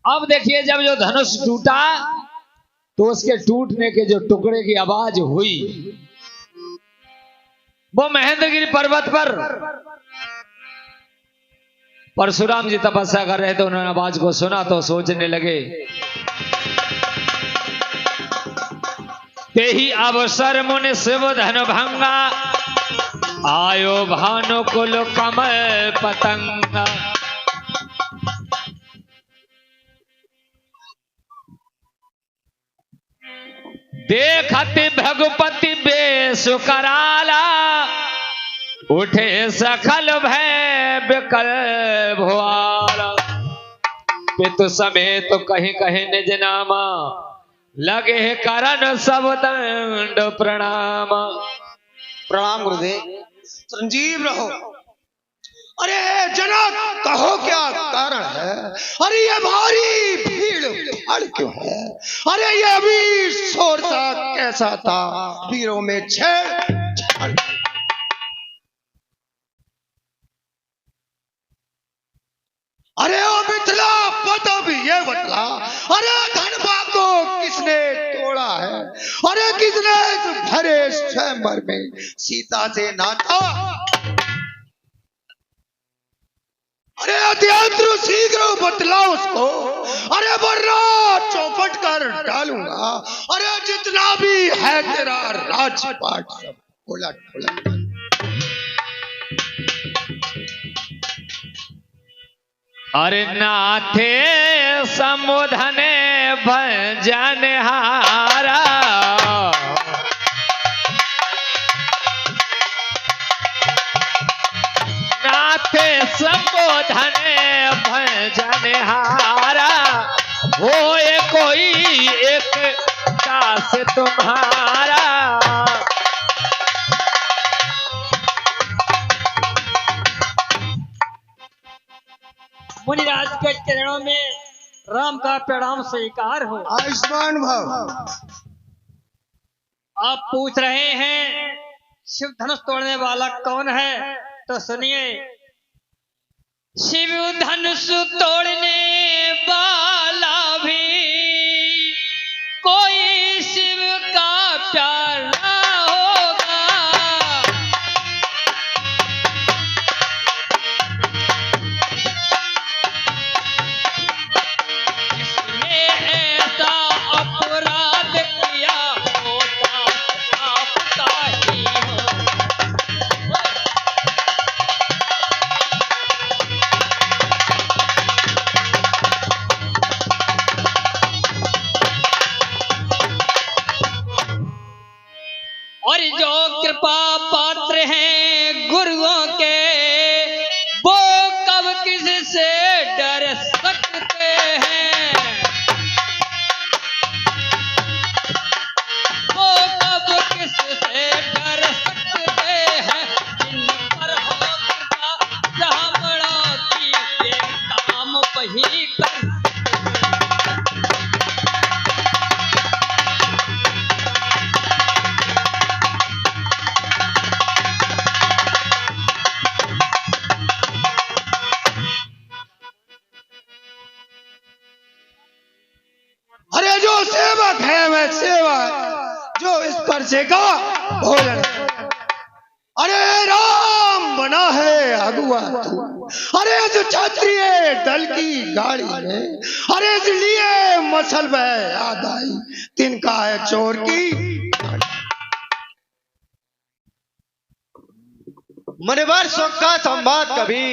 अब देखिए जब जो धनुष टूटा तो उसके टूटने के जो टुकड़े की आवाज हुई, वो महेंद्रगिरी पर्वत पर परशुराम जी तपस्या कर रहे थे। उन्होंने आवाज को सुना तो सोचने लगे, ते ही अवसर मुनि शिव धन भंगा, आयो भानु कुल कमल पतंगा। देखति भगुपति बेश कराला, उठे सखल भय बिकल भुआला। पितु समेत कहीं कहीं निज नामा, लगे करन सब दंड प्रणाम। प्रणाम गुरुदेव। संजीव रहो। अरे जनक, कहो क्या कारण है? अरे ये भारी भीड़ भाड़ क्यों है? अरे ये वीर शोर सा कैसा था? वीरों में छेड़। अरे ओ मिथिला पता भी ये बतला, अरे धनबा को किसने तोड़ा है? अरे किसने भरे स्वयंवर में सीता से नाता? अरे अत्यंत्र शीघ्र बतला उसको, अरे वरना चौपट कर डालूंगा। अरे जितना भी है तेरा राजपाट सब उलट उलट। अरे नाथे समुधने भजन हारा, नाथे संबोधने भजन हारा, होए कोई एक दास तुम्हारा। मुनिराज के चरणों में राम का प्रणाम स्वीकार हो। आयुष्मान भव। आप पूछ रहे हैं शिव धनुष तोड़ने वाला कौन है, तो सुनिए। शिव धनुष तोड़ने वाला भी कोई शिव का प्यारा होगा। इसने ऐसा अपराध किया होता आपका ही हो। और जो कृपा पात्र हैं गुरुओं के, वो कब किससे डर सकते हैं? वो कब किससे डर सकते हैं? जिन पर हो कृपा ब्राह्मणों की, ये काम वही कर। अरे जो सेवक है वह सेवा है, जो इस पर से का भोजन। अरे राम बना है अगुआ तू, अरे जो क्षत्रिय दल की गाड़ी है, अरे इसलिए मसल में याद आई तिनका है चोर की। मुनिवर सुख का संवाद कभी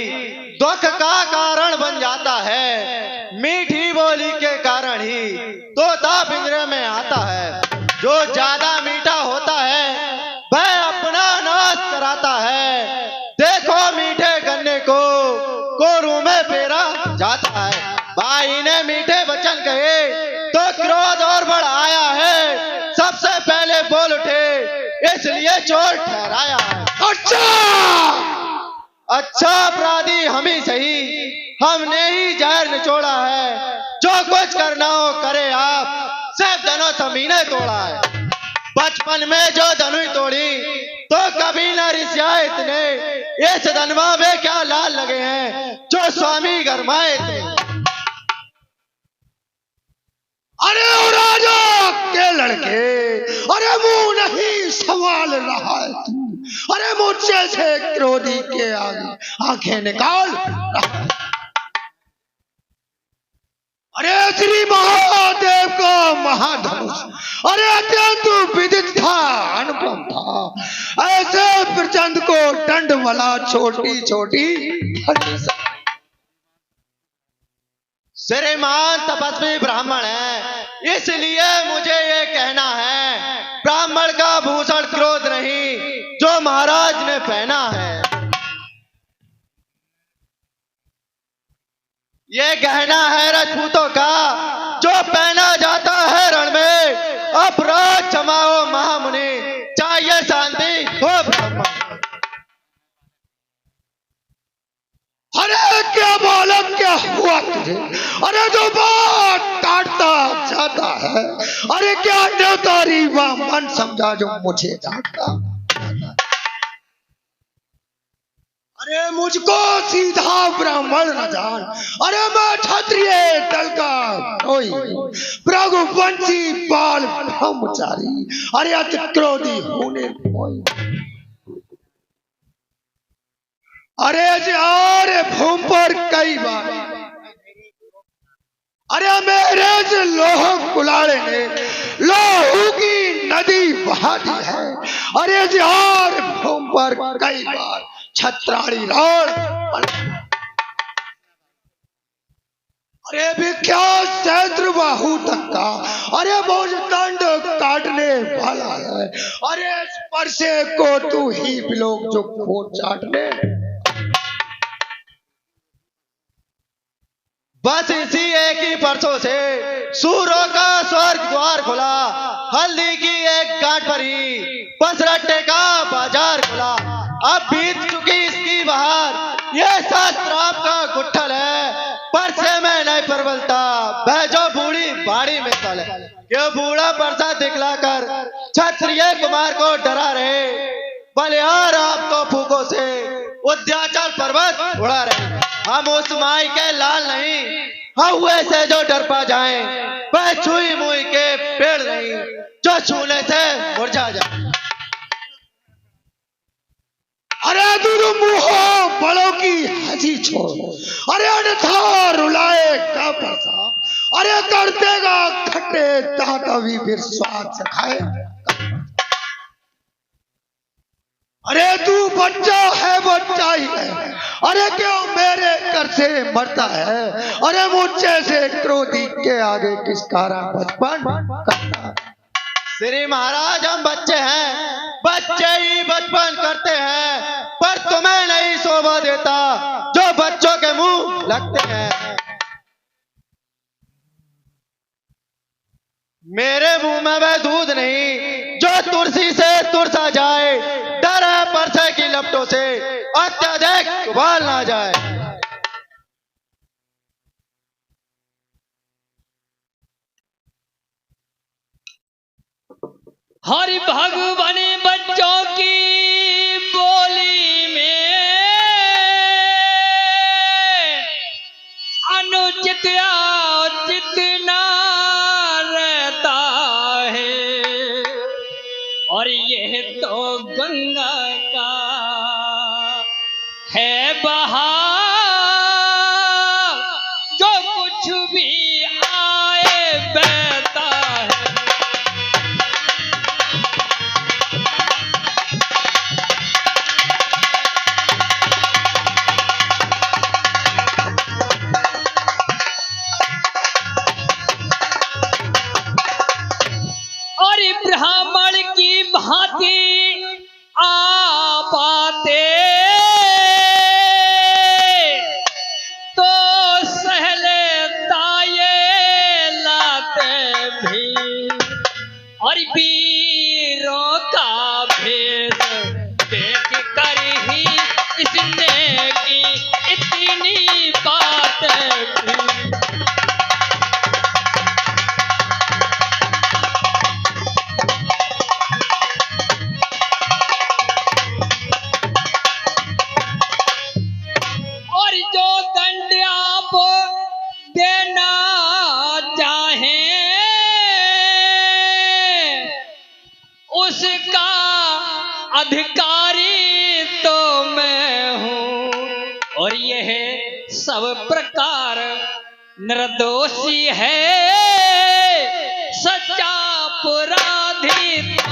दुख का कारण बन जाता है। मीठी बोली के कारण ही तोता पिंजरे में आता है। जो ज्यादा मीठा होता है वह अपना नाश कराता है। देखो मीठे गन्ने को कोरू में पेरा जाता है। भाई ने मीठे वचन कहे तो क्रोध और बढ़ आया है। सबसे पहले बोल उठे इसलिए चोर ठहराया है। अच्छा अपराधी हम ही सही, हमने ही जहर निचोड़ा है। जो कुछ करना हो करे आप, सब धनुष हमने तोड़ा है। बचपन में जो धनुष तोड़ी तो कभी न रिसिया इतने। इस धनवा में क्या लाल लगे हैं जो स्वामी गरमाए थे। अरे ओ राजा के लड़के, अरे मुंह नहीं संभाल रहा है तू, अरे मुझसे से क्रोधी के आगे आंखें निकाल रहा है। अरे श्री महादेव का महाधनुष, अरे अत्यंत विदित था, अनुपम था, ऐसे प्रचंड को दंड वाला छोटी छोटी श्रीमान तपस्वी ब्राह्मण है, इसलिए मुझे ये कहना है, ब्राह्मण का भूषण क्रोध नहीं जो महाराज ने पहना है। ये गहना है राजपूतों का जो पहना जाता है रण में। अपराध क्षमाओ महामुनि, चाहिए शांति हो ब्राह्मण। अरे क्या बालक, क्या हुआ तुझे? अरे जो बात काटता जाता है, अरे क्या न्योतारी व मन समझा जो मुझे डांटता। अरे मुझको सीधा ब्राह्मण न जान, अरे मैं क्षत्रिय दल का कोई रघुवंशी बाल ब्रह्मचारी, अरे अति क्रोधी होने कोई। अरे भूमि पर कई बार, अरे मेरे से लोह कुलाड़े ने लोहू की नदी बहा दी है। अरे यार भूमि पर कई बार छत्राणी राण, अरे विख्यात सहस्त्रबाहु तक का, अरे बोझ दंड काटने वाला है। अरे स्पर्शे को तू ही बिलोक जो खोट चाटने। बस इसी एक ही परसों से सूरों का स्वर्ग द्वार खुला, हल्दी की एक गांठ पर ही पसरट्टे का बाजार खुला। अब बीत चुकी इसकी बहार, ये शास्त्राप का गुट्ठल है, परसे में नहीं परवलता, वह जो बूढ़ी बाड़ी में तल है। ये बूढ़ा परसा दिखलाकर क्षत्रिय कुमार को डरा रहे, बलिहार आप तो फूकों से उद्याचल पर्वत उड़ा रहे। हम उस माई के लाल नहीं, हौवे से जो डर पा जाए, वह छुई मुई के पेड़ नहीं जो छूने से मुरझा जाए। अरे दूर मुँह बड़ों की हंसी छोड़, अरे अन्यथा रुलाए का परसा, अरे कर देगा खट्टे दांत अभी फिर स्वाद चखाए। अरे तू बच्चा है, बच्चा ही है, अरे क्यों मेरे कर से मरता है? अरे मुझसे से क्रोधी के आगे किस कारण बचपन करता है? श्री महाराज हम बच्चे हैं, बच्चे ही बचपन करते हैं, पर तुम्हें नहीं शोभा देता जो बच्चों के मुंह लगते हैं। मेरे मुंह में वह दूध नहीं जो तुलसी से तुरसा जाए, डर है परसे की लपटों से अत्यधिक उबाल ना जाए। हरि भगवान बच्चों की बोली में अनुचित औचित ना रहता है, और यह तो गंगा का है बहाव, जो कुछ भी आए बहता है। ब्राह्मण की भांति आपाते तो सहले ताये लाते भी, और वीरों का भेद देख कर ही इसने की इतनी बात भी। देना चाहे अधिकारी तो मैं हूँ और यह सब प्रकार निर्दोषी है सच्चा अपराधी तो।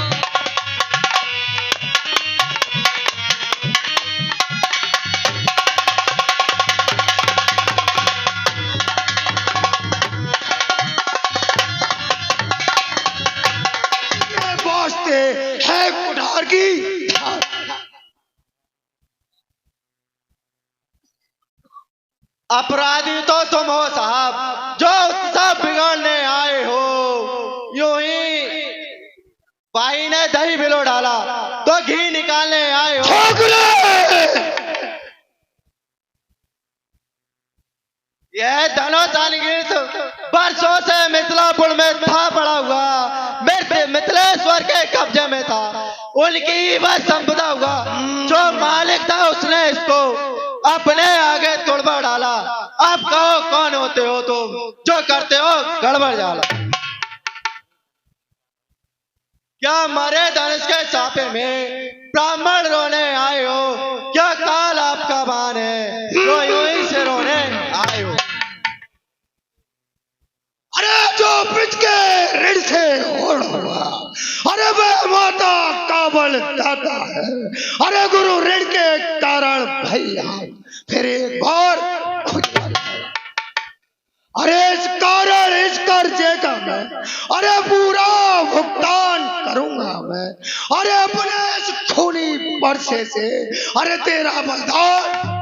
वास्ते है कुठार की अपराधी तो तुम हो साहब, जो सब बिगाड़ने आए हो। यूं ही भाई ने दही बिलो डाला तो घी निकालने आए हो। यह धनोतानगीत बरसों से मिथिलापुर में था पड़ा हुआ, मिथिलेश्वर के कब्जे में था, उनकी ही बस संपदा हुआ। जो मालिक था उसने इसको अपने आगे तोड़वा डाला। आप कहो कौन होते हो तुम, जो करते हो गड़बड़ जाला। क्या मरे धनुष के छापे में ब्राह्मण रोने आए हो? क्या काल आपका बान है जो यूं ही से रोने आए हो? अरे जो पिच के ऋण से ओढ़ हुआ, अरे वह माता काबल दाता है। अरे गुरु ऋण के कारण भैया फिर एक बार अरे इस कारण इस कर्जे का मैं अरे पूरा भुगतान करूंगा मैं। अरे अपने इस खूनी परसे से अरे तेरा बलिदान।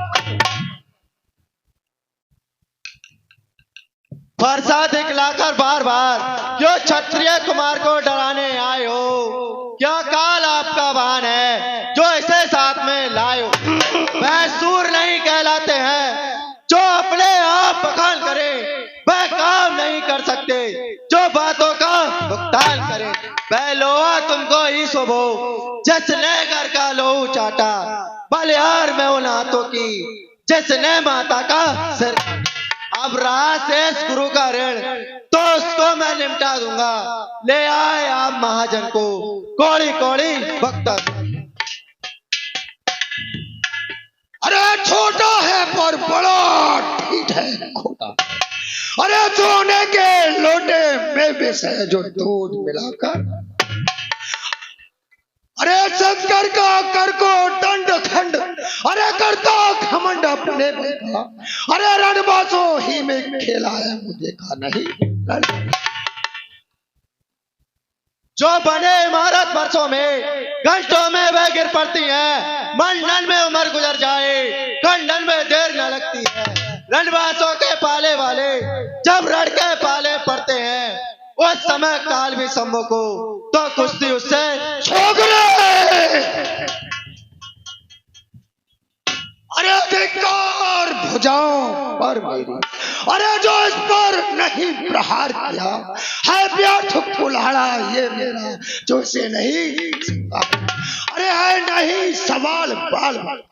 फरसा दिखलाकर बार बार जो क्षत्रिय कुमार को डराने आए हो। क्या काल आपका बान है जो इसे साथ में लाए हो? वह सूर नहीं कहलाते हैं जो अपने आप बखान करे, वह काम नहीं कर सकते जो बातों का भुगतान करे। वह लोहा तुमको ही शोभो जिसने घर का लोहू चाटा, बलिहार में उन हाथों की जिसने माता का सिर। अब रहा शेष गुरु का ऋण तो उसको मैं निपटा दूंगा। ले आए आप महाजन को कौड़ी कौड़ी भक्ता। अरे छोटा है पर बड़ा ठीक है खोटा। अरे सोने के लोटे में विष है जो दूध मिलाकर। अरे शंकर का कर को दंड खंड अरे करता घमंड अपने में का। अरे रणबासो ही में खेला है मुझे का नहीं। जो बने इमारत वर्षों में घंटों में वह गिर पड़ती है। मंडन में उम्र गुजर जाए खंडन में देर न लगती है। रणबासों के पाले वाले जब रण के पाले पड़ते हैं उस समय काल भी संभव को तो कुश्ती उससे अरे धिक्कार भुजाओं पर मेरी। अरे जो इस पर नहीं प्रहार किया है व्यर्थ कुल्हाड़ा ये मेरा जो इसे नहीं। अरे है नहीं सवाल बाल मत,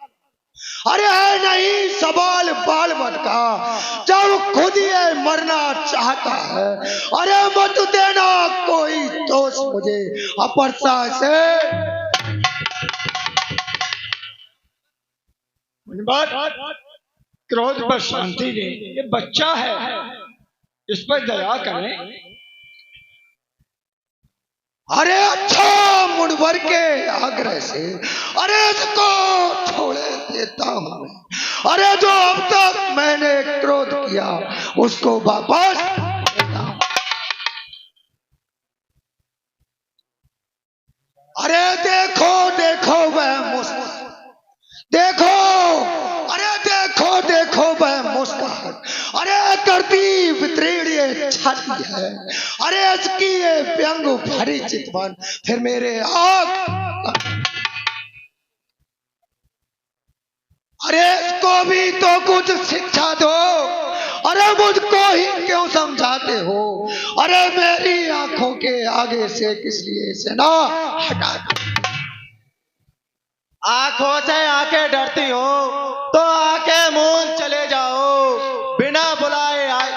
अरे है नहीं सवाल बाल मत का जब खुद ये मरना चाहता है। अरे मत देना कोई दोष मुझे अपरसा से। बात क्रोध पर शांति दे, ये बच्चा है, इस पर दया करें। अरे अच्छा मुड़वर के आग्रह से अरे इसको छोड़े देता हूं मैं। अरे जो अब तक मैंने क्रोध किया उसको वापस देता हूं। अरे देखो देखो वह मुस्कान, देखो अरे देखो देखो वह मुस्कान। अरे करती वितरीण छाती है। अरे इसकी ये व्यंग भरी चितवन फिर मेरे आग। अरे इसको भी तो कुछ शिक्षा दो। अरे मुझको ही क्यों समझाते हो? अरे मेरी आंखों के आगे से किस लिए से ना हटा। आंखों से आंखें डरती हो तो आंखें मूंद चले जाओ। बिना बुलाए आए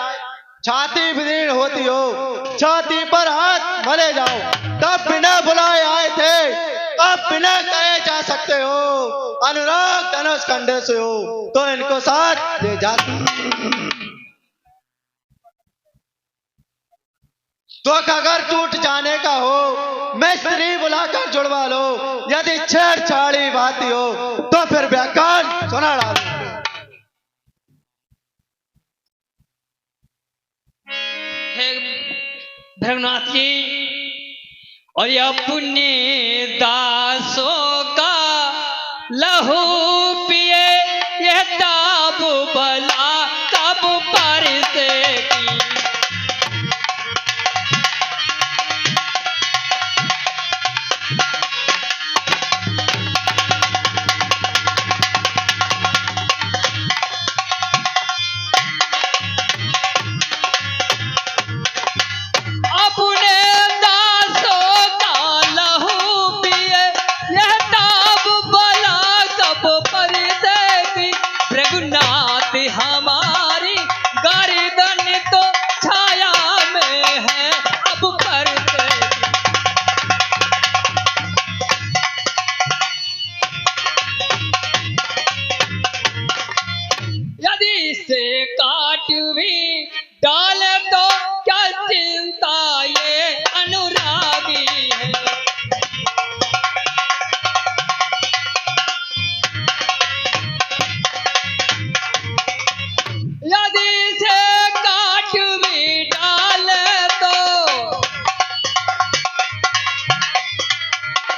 छाती विदीर्ण होती हो, छाती पर हाथ मले जाओ। तब बिना बुलाए आए थे, अब बिना कहे जा अनुराग धनुष कंडे से हो तो इनको साथ ले जाती। तो अगर टूट जाने का हो मैं स्त्री बुलाकर जुड़वा लो, यदि छेड़छाड़ी बाती हो तो फिर व्याख्यान सुना डालो। हे भगनाथ जी, और यह पुण्य दासों का लहू पिए, यह ताब बला कब पर से की। हमारी गर्दन तो छाया में है अब पर्दे की। यदि इसे काट भी डाले तो क्या चिंता, ये अनुरागी है। यदि इसे काट भी डाले तो,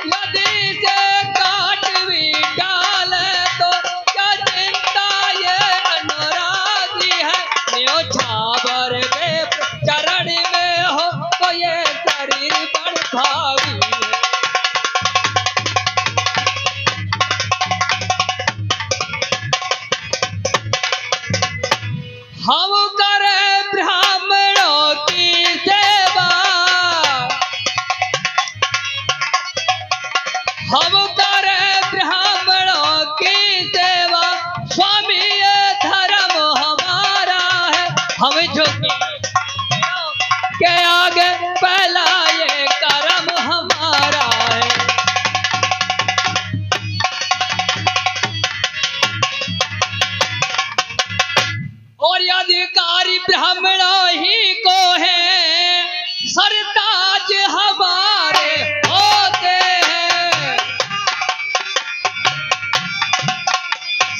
यदि इसे काट भी डाले तो क्या चिंता, ये अनुरागी है। न्योछावर के चरण में हो तो ये शरीर बड़ भागी है। हम करे ब्राह्मणों की सेवा, हम करे ब्राह्मणों की सेवा, स्वामी ये धर्म हमारा है। हम झुके के आगे पहला ये कर्म हमारा है। और अधिकारी ब्राह्मणों ही को है, सरताज हमारे होते हैं।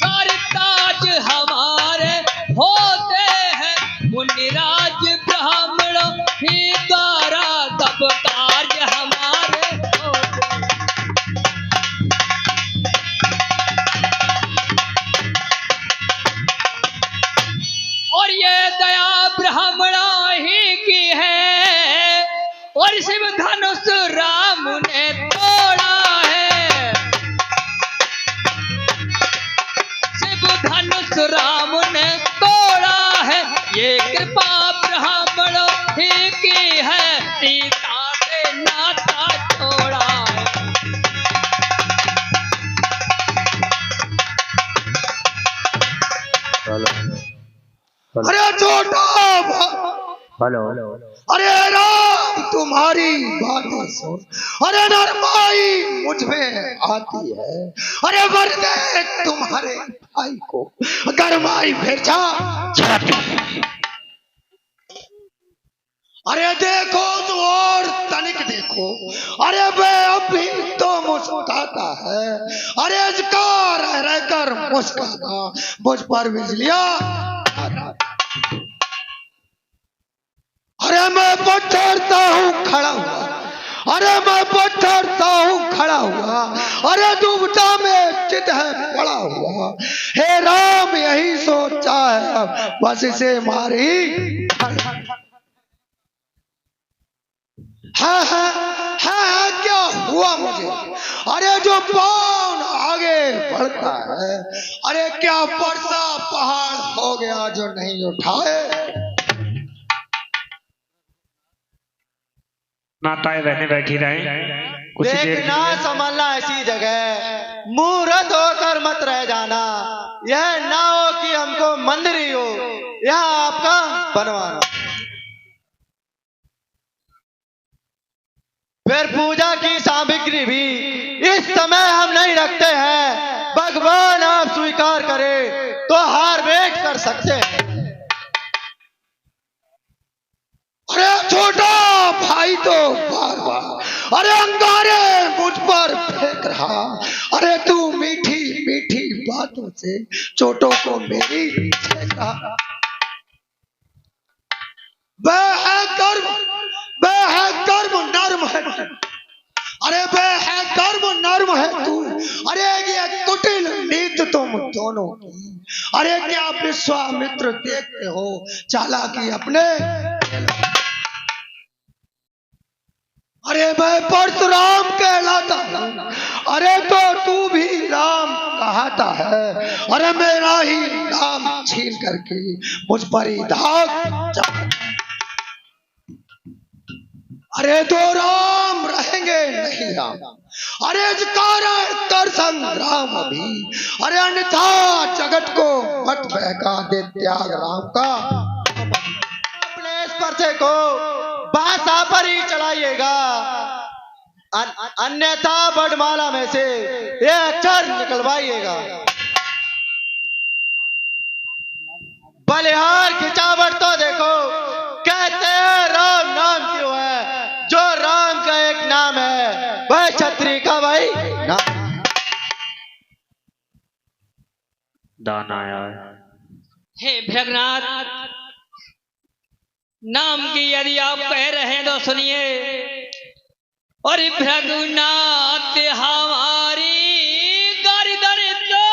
सरताज हमारे होते हैं, मुनिराज ब्राह्मणों ही द्वारा सब कार्य हमारे होते हैं। और ये दया ब्राह्मणों ही की है, और शिव धनुष राम ने तोड़ा है। शिव धनुष राम ने तोड़ा है, ये कृपा ब्राह्मणों ही की है। सीता से नाता छोड़ा है। अरे छोटा हेलो अरे राम तुम्हारी बातें सुन, अरे नरमाई मुझ में आती है। अरे वरदे तुम्हारे भाई को गरमाई भेजा। अरे देखो तो और तनिक देखो, अरे वे अभी तो मुस्कुराता है। अरे इसका रह रहकर मुस्कुराना मुझ पर बिजलियां। अरे मैं पत्थरता हूँ खड़ा हुआ, अरे मैं पत्थरता हूँ खड़ा हुआ, अरे दुविधा में चित है पड़ा हुआ। हे राम यही सोचा है अब बस इसे मारी। हाँ क्या हुआ मुझे? अरे जो पाँव आगे बढ़ता है, अरे क्या परसा पहाड़ हो गया जो नहीं उठाए। माताएं बहनें बैठी रहे कुछ देर के देखना लिए। संभलना ऐसी जगह, मूर्त होकर मत रह जाना। यह ना हो कि हमको मंदिरी हो, यह आपका बनवाना। फिर पूजा की सामग्री भी इस समय हम नहीं रखते हैं। भगवान तो बार बार अरे अंगारे मुझ पर फेंक रहा। अरे तू मीठी मीठी बातों से चोटों को मेरी फेंक रहा। वह है कर्म नर्म है। अरे वह है कर्म नर्म है तू। अरे ये कुटिल नीत तुम दोनों की। अरे क्या विश्वामित्र देखते हो चालाकी अपने। अरे मैं परशुराम कहलाता हूँ। अरे तो तू भी राम कहता है। अरे मेरा ही नाम छीन करके मुझ पर ही धाक चढ़ा। अरे तो राम रहेंगे नहीं राम। अरे इस कारण कर संग्राम अभी। अरे अन्यथा जगत को मत बहका दे त्याग राम का। अपने इस पर्चे को भाषा पर ही चलाइएगा, अन्यथा बड़माला में से ये अक्षर निकलवाइएगा। बलिहार खिंचावट तो देखो, कहते हैं राम नाम क्यों है। जो राम का एक नाम है वह छत्री का वही नाम। दान आया हे भृगनाथ, नाम की यदि आप कह रहे हैं तो सुनिए। और भृगुनाथ हमारी गर्दन तो,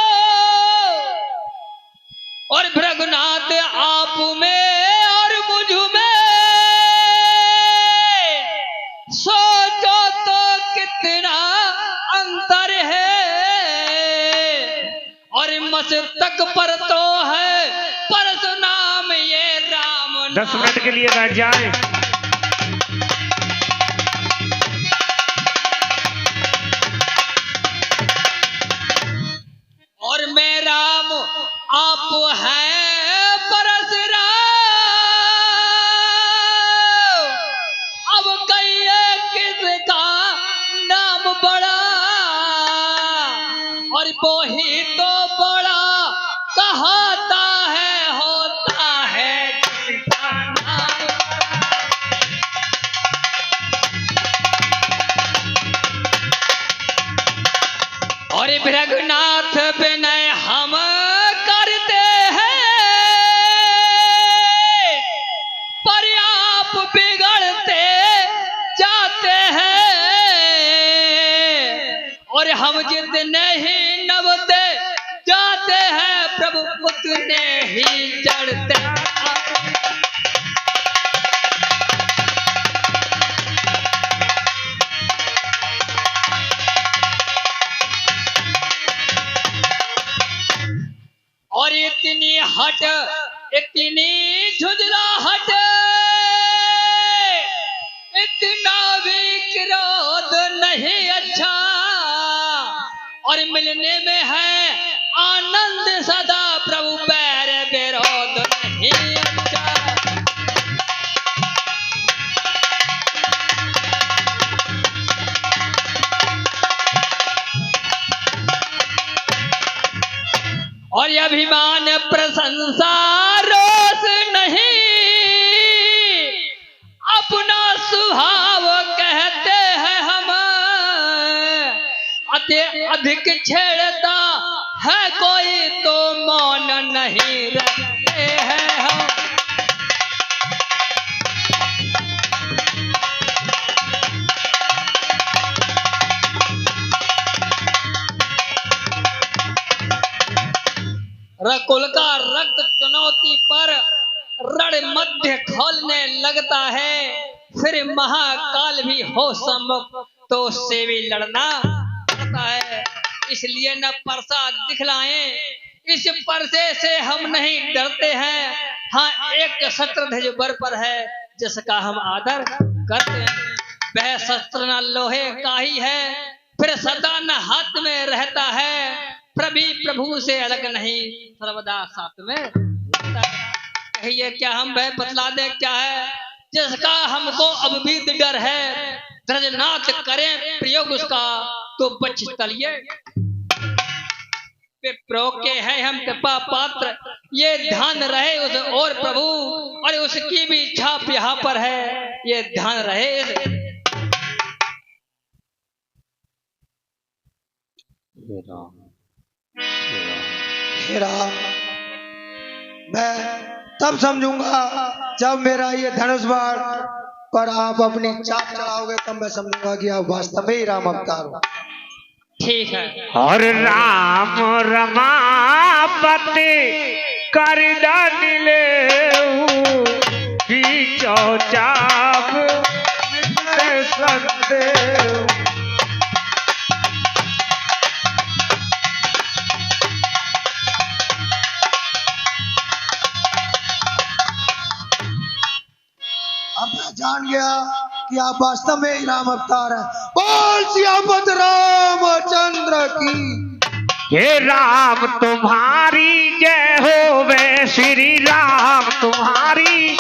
और भृगुनाथ आप में और मुझ में सोचो तो कितना अंतर है। और मस्तक पर तो है परशुनाम ये राम। 10 मिनट के लिए बैठ जाएं। और मैं राम आप हैं परशुराम। अब कहिए किसका नाम बड़ा, और वो ही तो बड़ा कहता है होता है जिसका नाम बड़ा। और भृगुनाथ विनय हम करते हैं, पर आप बिगड़ते जाते हैं। और हम जितने ही नभते जाते हैं प्रभु उतने ही चढ़ते हैं। और इतनी हट, इतनी झुंझलाहट, इतना भी क्रोध नहीं अच्छा। और मिलने में है आनंद सदा प्रभु बैर विरोध नहीं अच्छा। और ये अभिमान प्रशंसा रोष नहीं, अपना स्वभाव कहते हैं हम। अति अधिक छेड़ता है कोई तो मौन नहीं रखते हैं हम। रकुल का रक्त चुनौती पर रण मध्य खोलने लगता है। फिर महाकाल भी हो सम्मुख तो उससे भी लड़ना पड़ता है। इसलिए न परसा दिखलाएं, इस परसे से हम नहीं डरते हैं। हाँ, एक शस्त्र बर पर है जिसका हम आदर करते हैं। वह शस्त्र न लोहे का ही है, फिर सदा न हाथ में रहता है। प्रभु से अलग नहीं, सर्वदा साथ में रहता है। कहिए क्या हम वह बतला दे क्या है जिसका हमको अब भी डर है। ध्रजनाथ करें प्रयोग उसका तो बच तलिए। विप्रो के हैं हम कृपा पात्र, ये ध्यान रहे उस और प्रभु, और उसकी भी छाप यहाँ पर है, ये ध्यान रहे हे राम, मैं तब समझूंगा जब मेरा ये धनुष बाण पर आप अपनी चाप चलाओगे, तब मैं समझूंगा कि आप वास्तव में ही राम अवतार हो। ठीक है। और राम रमापति कर दानिले बीचो चाप मिटे संदेव। अब मैं जान गया कि आप वास्तव में ही राम अवतार हैं। बोल सियापत रामचंद्र की। हे राम तुम्हारी जय हो वे, श्री राम तुम्हारी